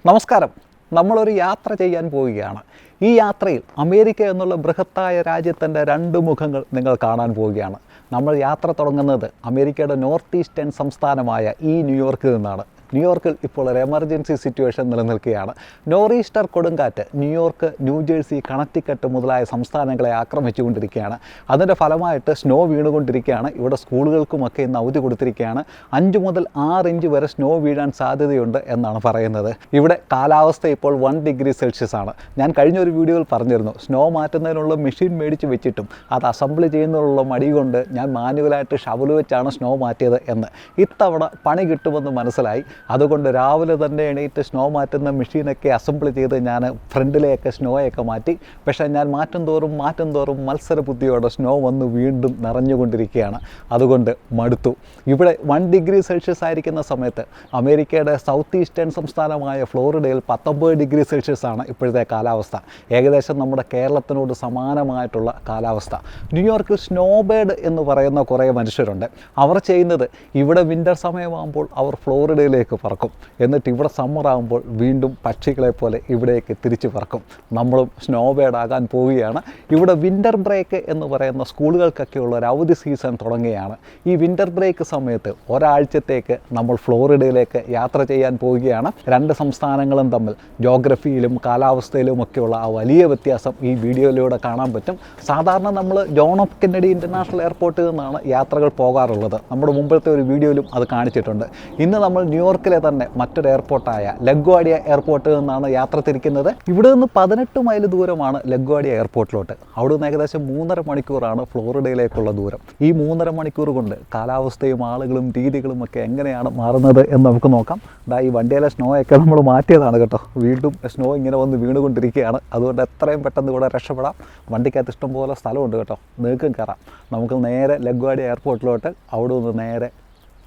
നമസ്കാരം. നമ്മളൊരു യാത്ര ചെയ്യാൻ പോവുകയാണ്. ഈ യാത്രയിൽ അമേരിക്ക എന്നുള്ള ബൃഹത്തായ രാജ്യത്തിൻ്റെ രണ്ട് മുഖങ്ങൾ നിങ്ങൾ കാണാൻ പോവുകയാണ്. നമ്മൾ യാത്ര തുടങ്ങുന്നത് അമേരിക്കയുടെ നോർത്ത് ഈസ്റ്റേൺ സംസ്ഥാനമായ ന്യൂയോർക്കിൽ നിന്നാണ്. ന്യൂയോർക്കിൽ ഇപ്പോൾ ഒരു എമർജൻസി സിറ്റുവേഷൻ നിലനിൽക്കുകയാണ്. നോറീസ്റ്റർ കൊടുങ്കാറ്റ് ന്യൂയോർക്ക്, ന്യൂജേഴ്സി, കണക്റ്റിക്കറ്റ് മുതലായ സംസ്ഥാനങ്ങളെ ആക്രമിച്ചുകൊണ്ടിരിക്കുകയാണ്. അതിൻ്റെ ഫലമായിട്ട് സ്നോ വീണുകൊണ്ടിരിക്കുകയാണ്. ഇവിടെ സ്കൂളുകൾക്കുമൊക്കെ ഇന്ന് അവധി കൊടുത്തിരിക്കുകയാണ്. 5 മുതൽ 6 ഇഞ്ച് വരെ സ്നോ വീഴാൻ സാധ്യതയുണ്ട് എന്നാണ് പറയുന്നത്. ഇവിടെ കാലാവസ്ഥ ഇപ്പോൾ 1 ഡിഗ്രി സെൽഷ്യസ് ആണ്. ഞാൻ കഴിഞ്ഞൊരു വീഡിയോയിൽ പറഞ്ഞിരുന്നു, സ്നോ മാറ്റുന്നതിനുള്ള മെഷീൻ മേടിച്ച് വെച്ചിട്ടും അത് അസംബിൾ ചെയ്യുന്നതിനുള്ള മടി കൊണ്ട് ഞാൻ മാനുവലായിട്ട് ഷവൽ വെച്ചാണ് സ്നോ മാറ്റിയത് എന്ന്. ഇത്തവണ പണി കിട്ടുമെന്ന് മനസ്സിലായി. അതുകൊണ്ട് രാവിലെ തന്നെ എണീറ്റ് സ്നോ മാറ്റുന്ന മെഷീനൊക്കെ അസംബിൾ ചെയ്ത് ഞാൻ ഫ്രണ്ടിലെയൊക്കെ സ്നോയൊക്കെ മാറ്റി. പക്ഷേ ഞാൻ മാറ്റും തോറും മത്സര ബുദ്ധിയോടെ സ്നോ വന്ന് വീണ്ടും നിറഞ്ഞുകൊണ്ടിരിക്കുകയാണ്. അതുകൊണ്ട് മടുത്തു. ഇവിടെ 1 ഡിഗ്രി സെൽഷ്യസ് ആയിരിക്കുന്ന സമയത്ത് അമേരിക്കയുടെ സൗത്ത് ഈസ്റ്റേൺ സംസ്ഥാനമായ ഫ്ലോറിഡയിൽ 19 ഡിഗ്രി സെൽഷ്യസ് ആണ് ഇപ്പോഴത്തെ കാലാവസ്ഥ. ഏകദേശം നമ്മുടെ കേരളത്തിനോട് സമാനമായിട്ടുള്ള കാലാവസ്ഥ. ന്യൂയോർക്കിൽ സ്നോബേഡ് എന്ന് പറയുന്ന കുറേ മനുഷ്യരുണ്ട്. അവർ ചെയ്യുന്നത്, ഇവിടെ വിൻ്റർ സമയമാകുമ്പോൾ അവർ ഫ്ലോറിഡയിലേക്ക് പറക്കും. എന്നിട്ട് ഇവിടെ സമ്മറാകുമ്പോൾ വീണ്ടും പക്ഷികളെ പോലെ ഇവിടേക്ക് തിരിച്ചു പറക്കും. നമ്മളും സ്നോബേഡ് ആകാൻ പോവുകയാണ്. ഇവിടെ വിൻ്റർ ബ്രേക്ക് എന്ന് പറയുന്ന സ്കൂളുകൾക്കൊക്കെയുള്ള ഒരു അവധി സീസൺ തുടങ്ങുകയാണ്. ഈ വിൻ്റർ ബ്രേക്ക് സമയത്ത് ഒരാഴ്ചത്തേക്ക് നമ്മൾ ഫ്ലോറിഡയിലേക്ക് യാത്ര ചെയ്യാൻ പോവുകയാണ്. 2 സംസ്ഥാനങ്ങളും തമ്മിൽ ജോഗ്രഫിയിലും കാലാവസ്ഥയിലും ഒക്കെയുള്ള ആ വലിയ വ്യത്യാസം ഈ വീഡിയോയിലൂടെ കാണാൻ പറ്റും. സാധാരണ നമ്മൾ ജോൺ എഫ് കെന്നഡി ഇൻ്റർനാഷണൽ എയർപോർട്ടിൽ നിന്നാണ് യാത്രകൾ പോകാറുള്ളത്. നമ്മുടെ മുമ്പത്തെ ഒരു വീഡിയോയിലും അത് കാണിച്ചിട്ടുണ്ട്. ഇന്ന് നമ്മൾ ന്യൂയോർക്കിലെ തന്നെ മറ്റൊരു എയർപോർട്ടായ ലഗ്വാഡിയ എയർപോർട്ടിൽ നിന്നാണ് യാത്ര തിരിക്കുന്നത്. ഇവിടെ നിന്ന് 18 മൈൽ ദൂരമാണ് ലഗ്വാഡിയ എയർപോർട്ടിലോട്ട്. അവിടെ നിന്ന് ഏകദേശം 3.5 മണിക്കൂറാണ് ഫ്ലോറിഡയിലേക്കുള്ള ദൂരം. ഈ 3.5 മണിക്കൂർ കൊണ്ട് കാലാവസ്ഥയും ആളുകളും രീതികളും ഒക്കെ എങ്ങനെയാണ് മാറുന്നത് എന്ന് നമുക്ക് നോക്കാം. ഈ വണ്ടിയിലെ സ്നോ ഒക്കെ നമ്മൾ മാറ്റിയതാണ് കേട്ടോ. വീണ്ടും സ്നോ ഇങ്ങനെ വന്ന് വീണുകൊണ്ടിരിക്കുകയാണ്. അതുകൊണ്ട് എത്രയും പെട്ടെന്ന് ഇവിടെ രക്ഷപ്പെടാം. വണ്ടിക്കകത്ത് ഇഷ്ടംപോലെ സ്ഥലമുണ്ട് കേട്ടോ, നിങ്ങൾക്കും കയറാം. നമുക്ക് നേരെ ലഗ്വാഡിയ എയർപോർട്ടിലോട്ട്, അവിടെ നിന്ന് നേരെ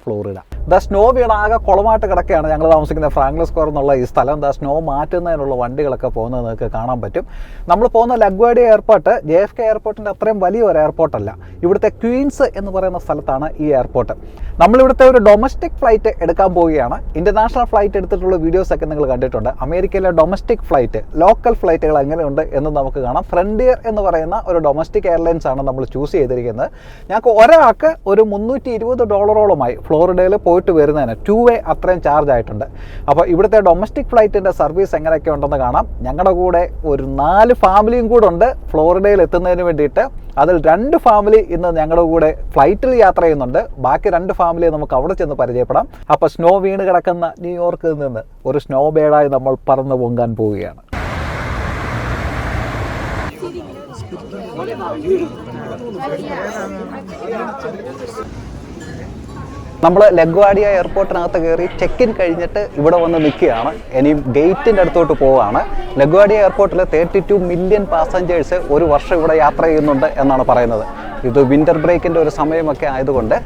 ഫ്ലോറിഡ. സ്നോ വീണ ആകെ കുളമായിട്ട് കിടക്കുകയാണ് ഞങ്ങൾ താമസിക്കുന്ന ഫ്രാങ്ക്ലിൻ സ്ക്വയർ എന്നുള്ള ഈ സ്ഥലം. സ്നോ മാറ്റുന്നതിനുള്ള വണ്ടികളൊക്കെ പോകുന്നത് നിങ്ങൾക്ക് കാണാൻ പറ്റും. നമ്മൾ പോകുന്ന ലഗ്വാഡിയ എയർപോർട്ട് JFK എയർപോർട്ടിൻ്റെ അത്രയും വലിയൊരു എയർപോർട്ടല്ല. ഇവിടുത്തെ ക്വീൻസ് എന്ന് പറയുന്ന സ്ഥലത്താണ് ഈ എയർപോർട്ട്. നമ്മളിവിടുത്തെ ഒരു ഡൊമസ്റ്റിക് ഫ്ലൈറ്റ് എടുക്കാൻ പോവുകയാണ്. ഇൻ്റർനാഷണൽ ഫ്ലൈറ്റ് എടുത്തിട്ടുള്ള വീഡിയോസൊക്കെ നിങ്ങൾ കണ്ടിട്ടുണ്ട്. അമേരിക്കയിലെ ഡൊമസ്റ്റിക് ഫ്ലൈറ്റ്, ലോക്കൽ ഫ്ലൈറ്റുകൾ എങ്ങനെയുണ്ട് എന്ന് നമുക്ക് കാണാം. ഫ്രണ്ടിയർ എന്ന് പറയുന്ന ഒരു ഡൊമസ്റ്റിക് എയർലൈൻസ് ആണ് നമ്മൾ ചൂസ് ചെയ്തിരിക്കുന്നത്. ഞങ്ങൾക്ക് ഒരാൾക്ക് ഒരു $320 ഫ്ലോറിഡയിൽ പോയിട്ട് വരുന്നതിന് 2 വേ അത്രയും ചാർജ് ആയിട്ടുണ്ട്. അപ്പോൾ ഇവിടുത്തെ ഡൊമസ്റ്റിക് ഫ്ലൈറ്റിൻ്റെ സർവീസ് എങ്ങനെയൊക്കെ ഉണ്ടെന്ന് കാണാം. ഞങ്ങളുടെ കൂടെ ഒരു 4 ഫാമിലിയും കൂടെ ഉണ്ട് ഫ്ലോറിഡയിൽ എത്തുന്നതിന് വേണ്ടിയിട്ട്. അതിൽ 2 ഫാമിലി ഇന്ന് ഞങ്ങളുടെ കൂടെ ഫ്ലൈറ്റിൽ യാത്ര ചെയ്യുന്നുണ്ട്. ബാക്കി 2 ഫാമിലിയെ നമുക്ക് അവിടെ ചെന്ന് പരിചയപ്പെടാം. അപ്പോൾ സ്നോ വീണ് കിടക്കുന്ന ന്യൂയോർക്കിൽ നിന്ന് ഒരു സ്നോ ബേഡായി നമ്മൾ പറന്നു പൊങ്ങാൻ പോവുകയാണ്. നമ്മൾ ലഗ്വാഡിയ എയർപോർട്ടിനകത്ത് കയറി ചെക്ക് ഇൻ കഴിഞ്ഞിട്ട് ഇവിടെ വന്ന് നിൽക്കുകയാണ്. ഇനിയും ഗേറ്റിൻ്റെ അടുത്തോട്ട് പോവുകയാണ്. ലഗ്വാഡിയ എയർപോർട്ടിൽ 32 മില്യൺ പാസഞ്ചേഴ്സ് ഒരു വർഷം ഇവിടെ യാത്ര ചെയ്യുന്നുണ്ട് എന്നാണ് പറയുന്നത്. ഇത് വിൻ്റർ ബ്രേക്കിൻ്റെ ഒരു സമയമൊക്കെ ആയതുകൊണ്ട്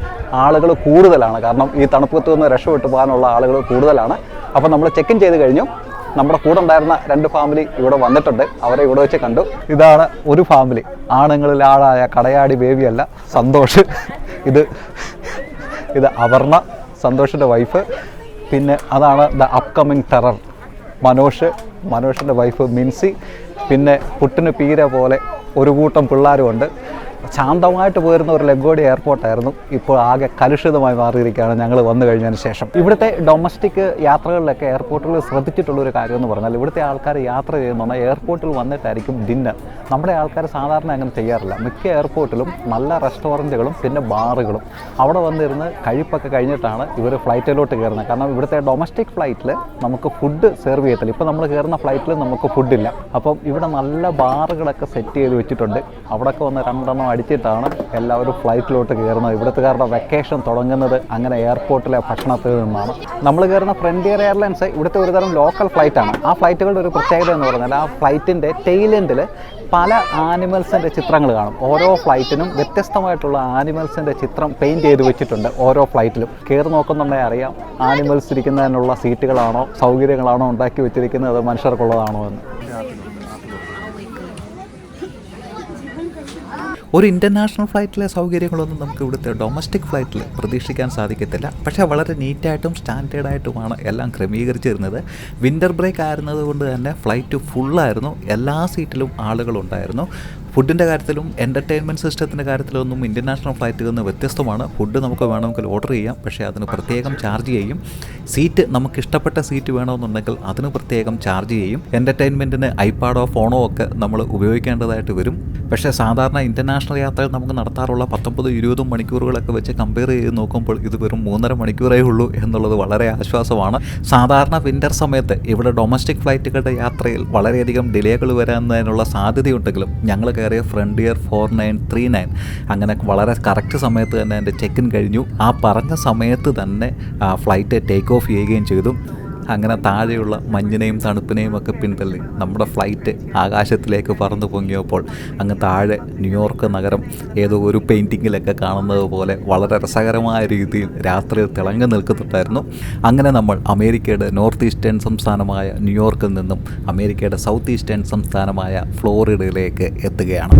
ആളുകൾ കൂടുതലാണ്. കാരണം ഈ തണുപ്പത്ത് നിന്ന് രക്ഷപ്പെട്ടു പോകാനുള്ള ആളുകൾ കൂടുതലാണ്. അപ്പോൾ നമ്മൾ ചെക്ക് ഇൻ ചെയ്ത് കഴിഞ്ഞു. നമ്മുടെ കൂടെ ഉണ്ടായിരുന്ന 2 ഫാമിലി ഇവിടെ വന്നിട്ടുണ്ട്. അവരെ ഇവിടെ വെച്ച് കണ്ടു. ഇതാണ് ഒരു ഫാമിലി. ആണുങ്ങളിൽ ആളായ കടയാടി ബേബിയല്ല, സന്തോഷ്. ഇത് അപർണ, സന്തോഷിൻ്റെ വൈഫ്. പിന്നെ അതാണ് ദ അപ്കമിങ് ടെറർ മനോഷിൻ്റെ വൈഫ് മിൻസി. പിന്നെ പുട്ടിന് പീര പോലെ ഒരു കൂട്ടം പിള്ളേരുമുണ്ട്. ശാന്തമായിട്ട് പോയിരുന്ന ഒരു ലഗ്വാഡിയ എയർപോർട്ടായിരുന്നു. ഇപ്പോൾ ആകെ കലുഷിതമായി മാറിയിരിക്കുകയാണ് ഞങ്ങൾ വന്നു കഴിഞ്ഞതിന് ശേഷം. ഇവിടുത്തെ ഡൊമസ്റ്റിക് യാത്രകളിലൊക്കെ എയർപോർട്ടുകളിൽ ശ്രദ്ധിച്ചിട്ടുള്ളൊരു കാര്യം എന്ന് പറഞ്ഞാൽ, ഇവിടുത്തെ ആൾക്കാർ യാത്ര ചെയ്യുന്ന എയർപോർട്ടിൽ വന്നിട്ടായിരിക്കും ഡിന്നർ. നമ്മുടെ ആൾക്കാർ സാധാരണ അങ്ങനെ ചെയ്യാറില്ല. മിക്ക എയർപോർട്ടിലും നല്ല റെസ്റ്റോറൻറ്റുകളും പിന്നെ ബാറുകളും. അവിടെ വന്നിരുന്ന് കഴിപ്പൊക്കെ കഴിഞ്ഞിട്ടാണ് ഇവർ ഫ്ലൈറ്റിലോട്ട് കയറുന്നത്. കാരണം ഇവിടുത്തെ ഡൊമസ്റ്റിക് ഫ്ലൈറ്റിൽ നമുക്ക് ഫുഡ് സെർവ് ചെയ്യത്തില്ല. ഇപ്പോൾ നമ്മൾ കയറുന്ന ഫ്ലൈറ്റിൽ നമുക്ക് ഫുഡില്ല. അപ്പം ഇവിടെ നല്ല ബാറുകളൊക്കെ സെറ്റ് ചെയ്ത് വെച്ചിട്ടുണ്ട്. അവിടെയൊക്കെ വന്ന് 2 എണ്ണം അടിച്ചിട്ടാണ് എല്ലാവരും ഫ്ലൈറ്റിലോട്ട് കയറുന്നത്. ഇവിടുത്തുകാരുടെ വെക്കേഷൻ തുടങ്ങുന്നത് അങ്ങനെ എയർപോർട്ടിലെ ഭക്ഷണത്തിൽ നിന്നാണ്. നമ്മൾ കയറുന്ന ഫ്രണ്ടിയർ എയർലൈൻസ് ഇവിടുത്തെ ഒരുതരം ലോക്കൽ ഫ്ലൈറ്റാണ്. ആ ഫ്ലൈറ്റുകളുടെ ഒരു പ്രത്യേകത എന്ന് പറഞ്ഞാൽ, ആ ഫ്ലൈറ്റിൻ്റെ ടെയിലെൻഡിൽ പല ആനിമൽസിൻ്റെ ചിത്രങ്ങൾ കാണും. ഓരോ ഫ്ലൈറ്റിനും വ്യത്യസ്തമായിട്ടുള്ള ആനിമൽസിൻ്റെ ചിത്രം പെയിൻറ്റ് ചെയ്ത് വെച്ചിട്ടുണ്ട്. ഓരോ ഫ്ലൈറ്റിലും കയറി നോക്കുന്നുണ്ടെങ്കിൽ അറിയാം ആനിമൽസ് ഇരിക്കുന്നതിനുള്ള സീറ്റുകളാണോ സൗകര്യങ്ങളാണോ ഉണ്ടാക്കി വെച്ചിരിക്കുന്നത്, മനുഷ്യർക്കുള്ളതാണോ എന്ന്. ഒരു ഇൻ്റർനാഷണൽ ഫ്ലൈറ്റിലെ സൗകര്യങ്ങളൊന്നും നമുക്ക് ഇവിടുത്തെ ഡൊമസ്റ്റിക് ഫ്ലൈറ്റിൽ പ്രതീക്ഷിക്കാൻ സാധിക്കത്തില്ല. പക്ഷേ വളരെ നീറ്റായിട്ടും സ്റ്റാൻഡേർഡായിട്ടുമാണ് എല്ലാം ക്രമീകരിച്ചിരുന്നത്. വിൻ്റർ ബ്രേക്ക് ആയിരുന്നത് കൊണ്ട് തന്നെ ഫ്ലൈറ്റ് ഫുള്ളായിരുന്നു. എല്ലാ സീറ്റിലും ആളുകളുണ്ടായിരുന്നു. ഫുഡിൻ്റെ കാര്യത്തിലും എൻ്റർടൈൻമെൻറ്റ് സിസ്റ്റത്തിൻ്റെ കാര്യത്തിലൊന്നും ഇൻ്റർനാഷണൽ ഫ്ലൈറ്റിൽ നിന്ന് വ്യത്യസ്തമാണ്. ഫുഡ് നമുക്ക് വേണമെങ്കിൽ ഓർഡർ ചെയ്യാം, പക്ഷേ അതിന് പ്രത്യേകം ചാർജ് ചെയ്യും. സീറ്റ് നമുക്ക് ഇഷ്ടപ്പെട്ട സീറ്റ് വേണമെന്നുണ്ടെങ്കിൽ അതിന് പ്രത്യേകം ചാർജ് ചെയ്യും. എൻ്റർടൈൻമെൻറ്റിന് ഐപാഡോ ഫോണോ ഒക്കെ നമ്മൾ ഉപയോഗിക്കേണ്ടതായിട്ട് വരും. പക്ഷേ സാധാരണ ഇൻ്റർനാഷണൽ യാത്രകൾ നമുക്ക് നടത്താറുള്ള 19-20 മണിക്കൂറുകളൊക്കെ വെച്ച് കമ്പയർ ചെയ്ത് നോക്കുമ്പോൾ ഇത് വെറും 3.5 മണിക്കൂറേ ഉള്ളൂ എന്നുള്ളത് വളരെ ആശ്വാസമാണ്. സാധാരണ വിൻ്റർ സമയത്ത് ഇവിടെ ഡൊമസ്റ്റിക് ഫ്ലൈറ്റുകളുടെ യാത്രയിൽ വളരെയധികം ഡിലേകൾ വരാനതിനുള്ള സാധ്യതയുണ്ടെങ്കിലും ഞങ്ങൾ കയറിയ ഫ്രണ്ടിയർ 4939 അങ്ങനെ വളരെ കറക്റ്റ് സമയത്ത് തന്നെ എൻ്റെ ചെക്ക് ഇൻ കഴിഞ്ഞു. ആ പറഞ്ഞ സമയത്ത് തന്നെ ഫ്ലൈറ്റ് ടേക്ക് ഓഫ് ചെയ്യുകയും ചെയ്തു. അങ്ങനെ താഴെയുള്ള മഞ്ഞിനെയും തണുപ്പിനെയും ഒക്കെ പിന്തള്ളി നമ്മുടെ ഫ്ലൈറ്റ് ആകാശത്തിലേക്ക് പറന്നു പൊങ്ങിയപ്പോൾ അങ്ങ് താഴെ ന്യൂയോർക്ക് നഗരം ഏതോ ഒരു പെയിൻറ്റിങ്ങിലൊക്കെ കാണുന്നത് പോലെ വളരെ രസകരമായ രീതിയിൽ രാത്രിയിൽ തിളങ്ങി നിൽക്കുന്നുണ്ടായിരുന്നു. അങ്ങനെ നമ്മൾ അമേരിക്കയുടെ നോർത്ത് ഈസ്റ്റേൺ സംസ്ഥാനമായ ന്യൂയോർക്കിൽ നിന്നും അമേരിക്കയുടെ സൗത്ത് ഈസ്റ്റേൺ സംസ്ഥാനമായ ഫ്ലോറിഡയിലേക്ക് എത്തുകയാണ്.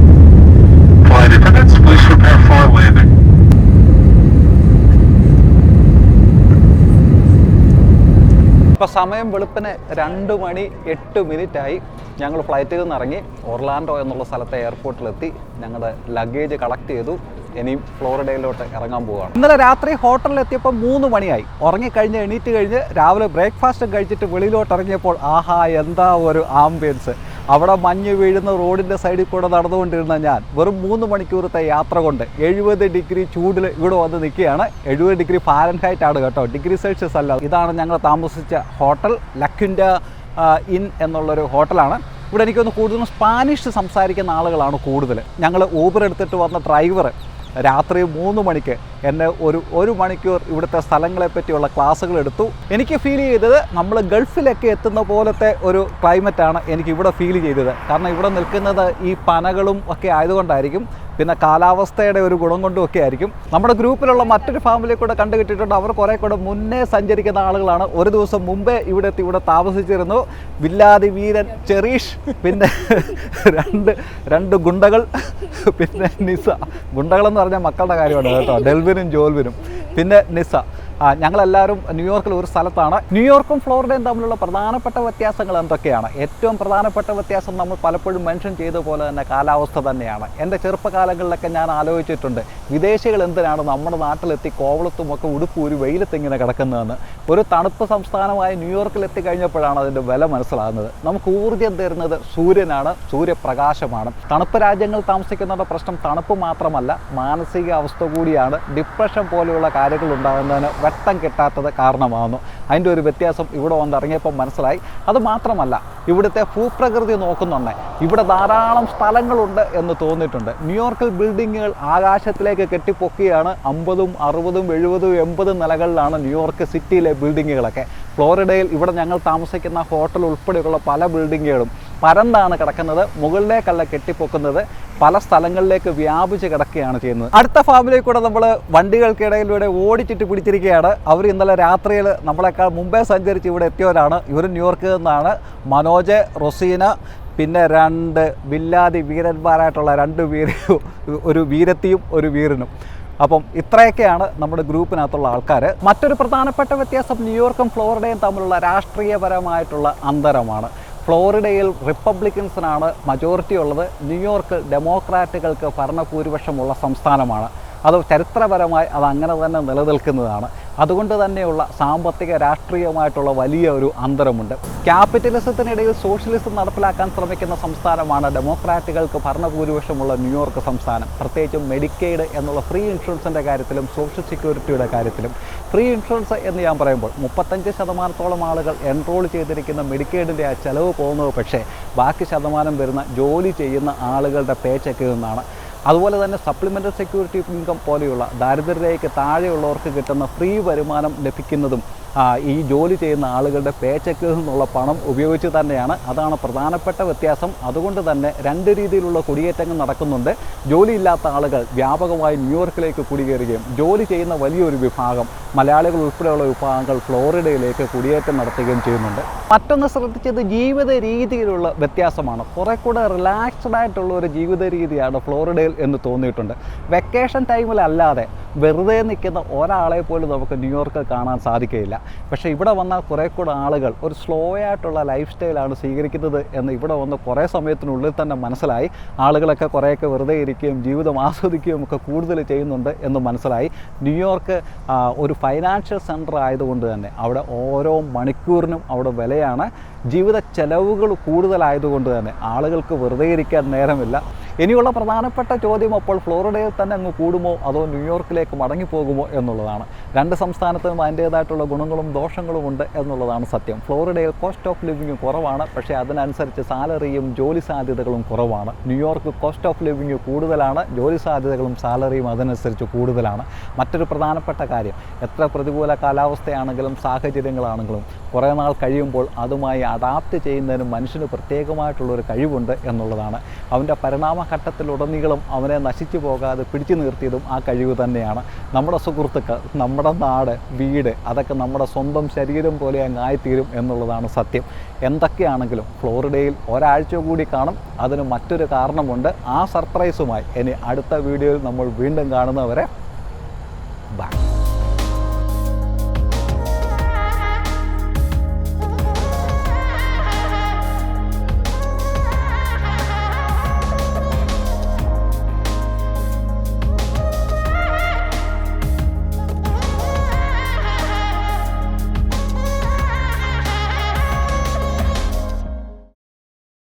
ഇപ്പോൾ സമയം വെളുപ്പിന് 2:08 ഞങ്ങൾ ഫ്ലൈറ്റിൽ നിന്ന് ഇറങ്ങി ഒർലാൻഡോ എന്നുള്ള സ്ഥലത്തെ എയർപോർട്ടിലെത്തി. ഞങ്ങളുടെ ലഗേജ് കളക്ട് ചെയ്തു. ഇനിയും ഫ്ലോറിഡയിലോട്ട് ഇറങ്ങാൻ പോവുകയാണ്. ഇന്നലെ രാത്രി ഹോട്ടലിലെത്തിയപ്പോൾ 3 മണിയായി. ഉറങ്ങിക്കഴിഞ്ഞ് എണീറ്റ് കഴിഞ്ഞ് രാവിലെ ബ്രേക്ക്ഫാസ്റ്റ് കഴിച്ചിട്ട് വെളിയിലോട്ട് ഇറങ്ങിയപ്പോൾ ആഹാ എന്താ ഒരു ആംബിയൻസ്. അവിടെ മഞ്ഞ് വീഴുന്ന റോഡിൻ്റെ സൈഡിൽ കൂടെ നടന്നുകൊണ്ടിരുന്ന ഞാൻ വെറും 3 മണിക്കൂറത്തെ യാത്ര കൊണ്ട് 70 ഡിഗ്രി ചൂടിൽ ഇവിടെ വന്ന് നിൽക്കുകയാണ്. 70 ഡിഗ്രി ഫാരൻഹൈറ്റ് ആണ് കേട്ടോ, ഡിഗ്രി സെൽഷ്യസ് അല്ല. ഇതാണ് ഞങ്ങൾ താമസിച്ച ഹോട്ടൽ, ലക്വിൻഡ ഇൻ എന്നുള്ളൊരു ഹോട്ടലാണ്. ഇവിടെ എനിക്കൊന്ന് കൂടുതലും സ്പാനിഷ് സംസാരിക്കുന്ന ആളുകളാണ് കൂടുതൽ. ഞങ്ങൾ ഊബർ എടുത്തിട്ട് വന്ന ഡ്രൈവർ രാത്രി 3 മണിക്ക് എന്നെ ഒരു മണിക്കൂർ ഇവിടുത്തെ സ്ഥലങ്ങളെ പറ്റിയുള്ള ക്ലാസ്സുകൾ എടുത്തു. എനിക്ക് ഫീൽ ചെയ്തത് നമ്മൾ ഗൾഫിലൊക്കെ എത്തുന്ന പോലത്തെ ഒരു ക്ലൈമറ്റാണ് എനിക്ക് ഇവിടെ ഫീൽ ചെയ്തത്. കാരണം ഇവിടെ നിൽക്കുന്നത് ഈ പനകളും ഒക്കെ ആയതുകൊണ്ടായിരിക്കും, പിന്നെ കാലാവസ്ഥയുടെ ഒരു ഗുണം കൊണ്ടും ഒക്കെ ആയിരിക്കും. നമ്മുടെ ഗ്രൂപ്പിലുള്ള മറ്റൊരു ഫാമിലി കൂടെ കണ്ടുകിട്ടിട്ടുണ്ട്. അവർ കുറേ കൂടെ മുന്നേ സഞ്ചരിക്കുന്ന ആളുകളാണ്. ഒരു ദിവസം മുമ്പേ ഇവിടെ താമസിച്ചിരുന്നു. വില്ലാതി വീരൻ ചെറീഷ്, പിന്നെ രണ്ട് ഗുണ്ടകൾ, പിന്നെ നിസ. ഗുണ്ടകളെന്ന് പറഞ്ഞാൽ മക്കളുടെ കാര്യമാണ് കേട്ടോ, ഡെൽവിനും ജോൽവിനും, പിന്നെ നിസ. ഞങ്ങളെല്ലാവരും ന്യൂയോർക്കിൽ ഒരു സ്ഥലത്താണ്. ന്യൂയോർക്കും ഫ്ലോറിഡയും തമ്മിലുള്ള പ്രധാനപ്പെട്ട വ്യത്യാസങ്ങൾ എന്തൊക്കെയാണ്? ഏറ്റവും പ്രധാനപ്പെട്ട വ്യത്യാസം നമ്മൾ പലപ്പോഴും മെൻഷൻ ചെയ്ത പോലെ തന്നെ കാലാവസ്ഥ തന്നെയാണ്. എൻ്റെ ചെറുപ്പകാലങ്ങളിലൊക്കെ ഞാൻ ആലോചിച്ചിട്ടുണ്ട്, വിദേശികൾ എന്തിനാണ് നമ്മുടെ നാട്ടിലെത്തി കോവളത്തുമൊക്കെ ഉടുപ്പൂരി വെയിലത്തിങ്ങനെ കിടക്കുന്നതെന്ന്. ഒരു തണുപ്പ് സംസ്ഥാനമായ ന്യൂയോർക്കിൽ എത്തിക്കഴിഞ്ഞപ്പോഴാണ് അതിൻ്റെ വില മനസ്സിലാകുന്നത്. നമുക്ക് ഊർജ്ജം തരുന്നത് സൂര്യനാണ്, സൂര്യപ്രകാശമാണ്. തണുപ്പ് രാജ്യങ്ങളിൽ താമസിക്കുന്നവരുടെ പ്രശ്നം തണുപ്പ് മാത്രമല്ല, മാനസിക അവസ്ഥ കൂടിയാണ്. ഡിപ്രഷൻ പോലെയുള്ള കാര്യങ്ങൾ ഉണ്ടാകുന്നതിന് വെട്ടം കിട്ടാത്തത് കാരണമാകുന്നു. അതിൻ്റെ ഒരു വ്യത്യാസം ഇവിടെ വന്നിറങ്ങിയപ്പോൾ മനസ്സിലായി. അതുമാത്രമല്ല, ഇവിടുത്തെ ഭൂപ്രകൃതി നോക്കുന്നുണ്ട്, ഇവിടെ ധാരാളം സ്ഥലങ്ങളുണ്ട് എന്ന് തോന്നിയിട്ടുണ്ട്. ന്യൂയോർക്കിൽ ബിൽഡിങ്ങുകൾ ആകാശത്തിലേക്ക് കെട്ടിപ്പൊക്കിയാണ്. 50, 60, 70, 80 നിലകളിലാണ് ന്യൂയോർക്ക് സിറ്റിയിലെ ബിൽഡിങ്ങുകളൊക്കെ. ഫ്ലോറിഡയിൽ ഇവിടെ ഞങ്ങൾ താമസിക്കുന്ന ഹോട്ടൽ ഉൾപ്പെടെയുള്ള പല ബിൽഡിങ്ങുകളും പരന്നാണ് കിടക്കുന്നത്, മുകളിലേക്കല്ല കെട്ടിപ്പൊക്കുന്നത്, പല സ്ഥലങ്ങളിലേക്ക് വ്യാപിച്ച് കിടക്കുകയാണ് ചെയ്യുന്നത്. അടുത്ത ഫാമിലിയിൽ കൂടെ നമ്മൾ വണ്ടികൾക്കിടയിലൂടെ ഓടിച്ചിട്ട് പിടിച്ചിരിക്കുകയാണ്. അവർ ഇന്നലെ രാത്രിയിൽ നമ്മളെക്കാൾ മുമ്പേ സഞ്ചരിച്ച് ഇവിടെ എത്തിയവരാണ്. ഇവർ ന്യൂയോർക്കിൽ നിന്നാണ്. മനോജ്, റൊസീന, പിന്നെ 2 വില്ലാതി വീരന്മാരായിട്ടുള്ള 2 ഒരു വീരത്തിയും ഒരു വീരനും. അപ്പം ഇത്രയൊക്കെയാണ് നമ്മുടെ ഗ്രൂപ്പിനകത്തുള്ള ആൾക്കാർ. മറ്റൊരു പ്രധാനപ്പെട്ട വ്യത്യാസം ന്യൂയോർക്കും ഫ്ലോറിഡയും തമ്മിലുള്ള രാഷ്ട്രീയപരമായിട്ടുള്ള അന്തരമാണ്. ഫ്ലോറിഡയിൽ റിപ്പബ്ലിക്കൻസിനാണ് മജോറിറ്റി ഉള്ളത്. ന്യൂയോർക്ക് ഡെമോക്രാറ്റുകൾക്ക് ഭരണഭൂരിപക്ഷമുള്ള സംസ്ഥാനമാണ്. അത് ചരിത്രപരമായി അത് അങ്ങനെ തന്നെ നിലനിൽക്കുന്നതാണ്. അതുകൊണ്ട് തന്നെയുള്ള സാമ്പത്തിക രാഷ്ട്രീയമായിട്ടുള്ള വലിയ ഒരു അന്തരമുണ്ട്. ക്യാപിറ്റലിസത്തിനിടയിൽ സോഷ്യലിസം നടപ്പിലാക്കാൻ ശ്രമിക്കുന്ന സംസ്ഥാനമാണ് ഡെമോക്രാറ്റുകൾക്ക് ഭരണഭൂരിപക്ഷമുള്ള ന്യൂയോർക്ക് സംസ്ഥാനം. പ്രത്യേകിച്ചും മെഡിക്കെയ്ഡ് എന്നുള്ള ഫ്രീ ഇൻഷുറൻസിൻ്റെ കാര്യത്തിലും സോഷ്യൽ സെക്യൂരിറ്റിയുടെ കാര്യത്തിലും. ഫ്രീ ഇൻഷുറൻസ് എന്ന് ഞാൻ പറയുമ്പോൾ 35% ആളുകൾ എൻറോൾ ചെയ്തിരിക്കുന്ന മെഡിക്കെയ്ഡിൻ്റെ ആ ചിലവ് പോകുന്നത്, പക്ഷേ ബാക്കി ശതമാനം വരുന്ന ജോലി ചെയ്യുന്ന ആളുകളുടെ പേ ചെക്കിൽ നിന്നാണ്. അതുപോലെ തന്നെ സപ്ലിമെൻ്ററി സെക്യൂരിറ്റി ഇൻകം പോലെയുള്ള ദാരിദ്ര്യരേഖയ്ക്ക് താഴെയുള്ളവർക്ക് കിട്ടുന്ന ഫ്രീ വരുമാനം ലഭിക്കുന്നതും ഈ ജോലി ചെയ്യുന്ന ആളുകളുടെ പേ ചെക്കിൽ നിന്നുള്ള പണം ഉപയോഗിച്ച് തന്നെയാണ്. അതാണ് പ്രധാനപ്പെട്ട വ്യത്യാസം. അതുകൊണ്ട് തന്നെ രണ്ട് രീതിയിലുള്ള കുടിയേറ്റങ്ങൾ നടക്കുന്നുണ്ട്. ജോലിയില്ലാത്ത ആളുകൾ വ്യാപകമായി ന്യൂയോർക്കിലേക്ക് കുടിയേറുകയും ജോലി ചെയ്യുന്ന വലിയൊരു വിഭാഗം മലയാളികൾ ഉൾപ്പെടെയുള്ള വിഭാഗങ്ങൾ ഫ്ലോറിഡയിലേക്ക് കുടിയേറ്റം നടത്തുകയും ചെയ്യുന്നുണ്ട്. മറ്റൊന്ന് ശ്രദ്ധിച്ചത് ജീവിത രീതിയിലുള്ള വ്യത്യാസമാണ്. കുറേ കൂടെ റിലാക്സ്ഡ് ആയിട്ടുള്ള ഒരു ജീവിത രീതിയാണ് ഫ്ലോറിഡയിൽ എന്ന് തോന്നിയിട്ടുണ്ട്. വെക്കേഷൻ ടൈമിലല്ലാതെ വെറുതെ നിൽക്കുന്ന ഒരാളെ പോലും നമുക്ക് ന്യൂയോർക്കിൽ കാണാൻ സാധിക്കുകയില്ല. പക്ഷേ ഇവിടെ വന്നാൽ കുറേ കൂടെ ആളുകൾ ഒരു സ്ലോ ആയിട്ടുള്ള ലൈഫ് സ്റ്റൈലാണ് സ്വീകരിക്കുന്നത് എന്ന് ഇവിടെ വന്ന് കുറേ സമയത്തിനുള്ളിൽ തന്നെ മനസ്സിലായി. ആളുകളൊക്കെ കുറേയൊക്കെ വെറുതെ ഇരിക്കുകയും ജീവിതം ആസ്വദിക്കുകയും ഒക്കെ കൂടുതൽ ചെയ്യുന്നുണ്ട് എന്ന് മനസ്സിലായി. ന്യൂയോർക്ക് ഒരു ഫൈനാൻഷ്യൽ സെൻറ്റർ ആയതുകൊണ്ട് തന്നെ അവിടെ ഓരോ മണിക്കൂറിനും അവിടെ വിലയാണ്. ജീവിത ചെലവുകൾ കൂടുതലായതുകൊണ്ട് തന്നെ ആളുകൾക്ക് വെറുതെ ഇരിക്കാൻ നേരമില്ല. ഇനിയുള്ള പ്രധാനപ്പെട്ട ചോദ്യം അപ്പോൾ ഫ്ലോറിഡയിൽ തന്നെ അങ്ങ് കൂടുമോ അതോ ന്യൂയോർക്കിലേക്ക് മടങ്ങിപ്പോകുമോ എന്നുള്ളതാണ്. രണ്ട് സംസ്ഥാനത്തിനും അതിൻ്റേതായിട്ടുള്ള ഗുണങ്ങളും ദോഷങ്ങളും ഉണ്ട് എന്നുള്ളതാണ് സത്യം. ഫ്ലോറിഡയിൽ കോസ്റ്റ് ഓഫ് ലിവിങ് കുറവാണ്, പക്ഷേ അതിനനുസരിച്ച് സാലറിയും ജോലി സാധ്യതകളും കുറവാണ്. ന്യൂയോർക്ക് കോസ്റ്റ് ഓഫ് ലിവിങ് കൂടുതലാണ്, ജോലി സാധ്യതകളും സാലറിയും അതിനനുസരിച്ച് കൂടുതലാണ്. മറ്റൊരു പ്രധാനപ്പെട്ട കാര്യം, എത്ര പ്രതികൂല കാലാവസ്ഥയാണെങ്കിലും സാഹചര്യങ്ങളാണെങ്കിലും കുറേ നാൾ കഴിയുമ്പോൾ അതുമായി അഡാപ്റ്റ് ചെയ്യുന്നതിന് മനുഷ്യന് പ്രത്യേകമായിട്ടുള്ളൊരു കഴിവുണ്ട് എന്നുള്ളതാണ്. അവൻ്റെ പരിണാമഘട്ടത്തിലുടനീളം അവനെ നശിച്ചു പോകാതെ പിടിച്ചു നിർത്തിയതും ആ കഴിവ് തന്നെയാണ്. നമ്മുടെ സുഹൃത്തുക്കൾ, നമ്മുടെ നാട്, വീട് അതൊക്കെ നമ്മുടെ സ്വന്തം ശരീരം പോലെ അങ്ങ് ആയിത്തീരും എന്നുള്ളതാണ് സത്യം. എന്തൊക്കെയാണെങ്കിലും ഫ്ലോറിഡയിൽ ഒരാഴ്ച കൂടി കാണും. അതിന് മറ്റൊരു കാരണമുണ്ട്. ആ സർപ്രൈസുമായി ഇനി അടുത്ത വീഡിയോയിൽ നമ്മൾ വീണ്ടും കാണുന്നവരെ